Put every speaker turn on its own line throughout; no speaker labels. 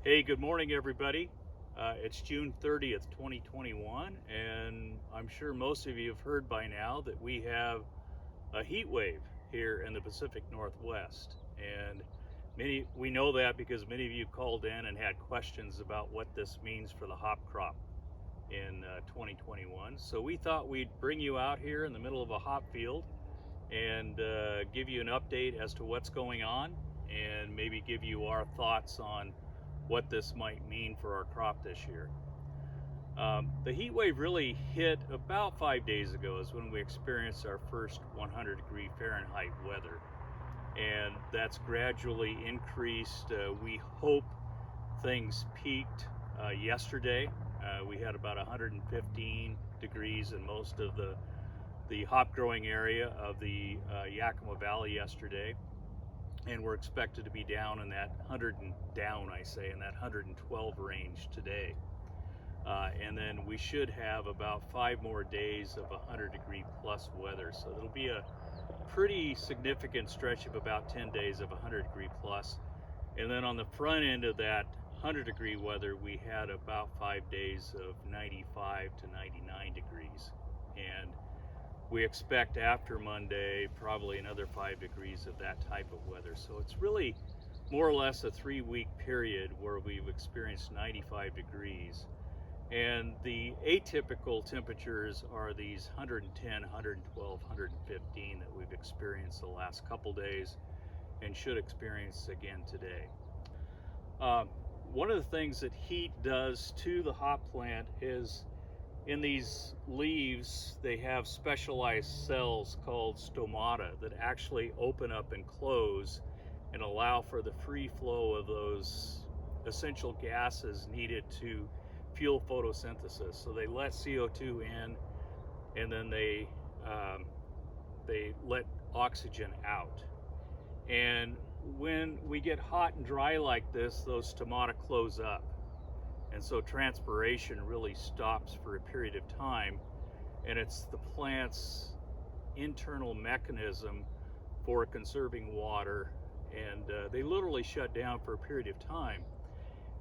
Hey, good morning, everybody. It's June 30th, 2021, and I'm sure most of you have heard by now that we have a heat wave here in the Pacific Northwest. And we know that because many of you called in and had questions about what this means for the hop crop in 2021. So we thought we'd bring you out here in the middle of a hop field and give you an update as to what's going on and maybe give you our thoughts on what this might mean for our crop this year. The heat wave really hit about 5 days ago is when we experienced our first 100-degree Fahrenheit weather, and that's gradually increased. We hope things peaked yesterday. We had about 115 degrees in most of the hop growing area of the Yakima Valley yesterday, and we're expected to be down in that 112 range today. And then we should have about 5 more days of 100-degree plus weather. So it'll be a pretty significant stretch of about 10 days of 100-degree plus. And then on the front end of that 100-degree weather, we had about 5 days of 95 to 99 degrees. And we expect after Monday probably another 5 degrees of that type of weather. So it's really more or less a 3-week period where we've experienced 95 degrees. And the atypical temperatures are these 110, 112, 115 that we've experienced the last couple days and should experience again today. One of the things that heat does to the hop plant is in these leaves, they have specialized cells called stomata that actually open up and close and allow for the free flow of those essential gases needed to fuel photosynthesis. So they let CO2 in, and then they let oxygen out. And when we get hot and dry like this, those stomata close up. And so transpiration really stops for a period of time, and it's the plant's internal mechanism for conserving water, and they literally shut down for a period of time.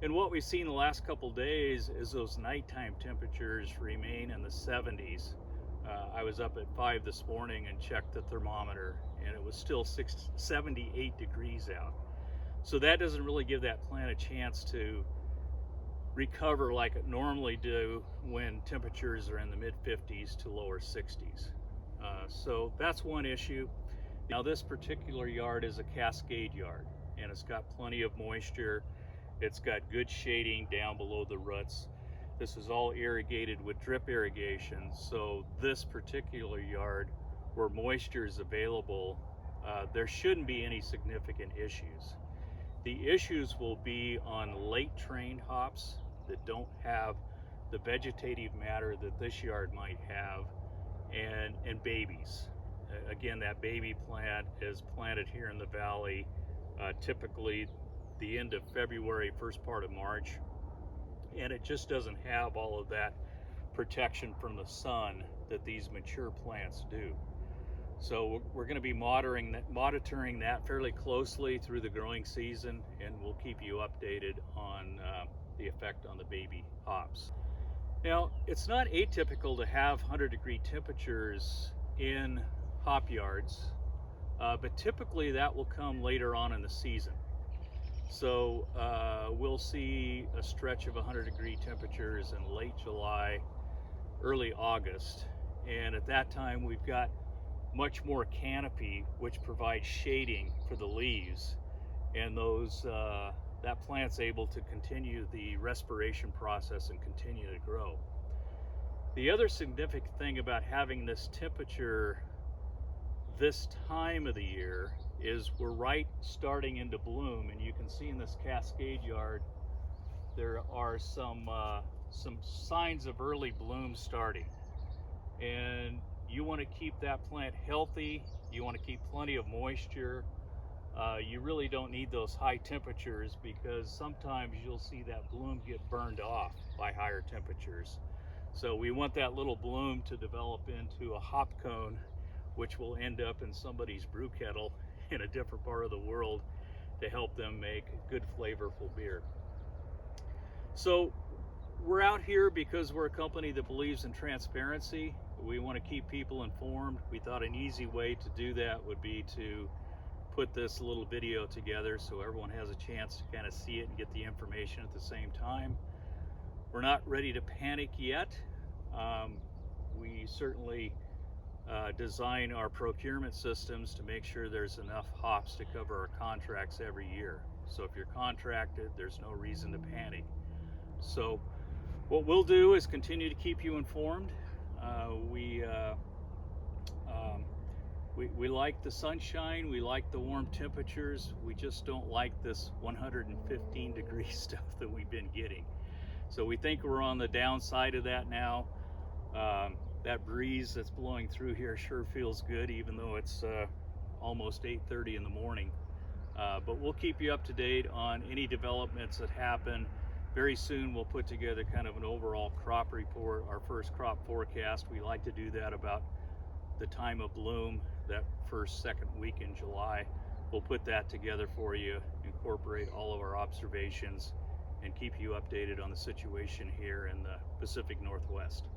And what we've seen the last couple days is those nighttime temperatures remain in the 70s. I was up at 5 this morning and checked the thermometer, and it was still 78 degrees out. So that doesn't really give that plant a chance to recover like it normally do when temperatures are in the mid-50s to lower 60s. So that's one issue. Now this particular yard is a cascade yard, and it's got plenty of moisture. It's got good shading down below the roots. This is all irrigated with drip irrigation, so this particular yard where moisture is available, there shouldn't be any significant issues. The issues will be on late trained hops that don't have the vegetative matter that this yard might have, and babies. Again, that baby plant is planted here in the valley, typically the end of February, first part of March, and it just doesn't have all of that protection from the sun that these mature plants do. So we're going to be monitoring that fairly closely through the growing season, and we'll keep you updated on the effect on the baby hops. Now, it's not atypical to have 100-degree temperatures in hop yards, but typically that will come later on in the season. So we'll see a stretch of 100-degree temperatures in late July, early August, and at that time we've got much more canopy, which provides shading for the leaves, and that plant's able to continue the respiration process and continue to grow. The other significant thing about having this temperature this time of the year is we're right starting into bloom, and you can see in this cascade yard there are some signs of early bloom starting, and you want to keep that plant healthy. You want to keep plenty of moisture. You really don't need those high temperatures, because sometimes you'll see that bloom get burned off by higher temperatures. So we want that little bloom to develop into a hop cone, which will end up in somebody's brew kettle in a different part of the world to help them make good flavorful beer. So we're out here because we're a company that believes in transparency. We want to keep people informed. We thought an easy way to do that would be to put this little video together so everyone has a chance to kind of see it and get the information at the same time. We're not ready to panic yet. We certainly design our procurement systems to make sure there's enough hops to cover our contracts every year. So if you're contracted, there's no reason to panic. So what we'll do is continue to keep you informed. We like the sunshine, we like the warm temperatures, we just don't like this 115 degree stuff that we've been getting. So we think we're on the downside of that now. That breeze that's blowing through here sure feels good, even though it's almost 8:30 in the morning. But we'll keep you up to date on any developments that happen. Very soon we'll put together kind of an overall crop report, our first crop forecast. We like to do that about the time of bloom, that second week in July. We'll put that together for you, incorporate all of our observations, and keep you updated on the situation here in the Pacific Northwest.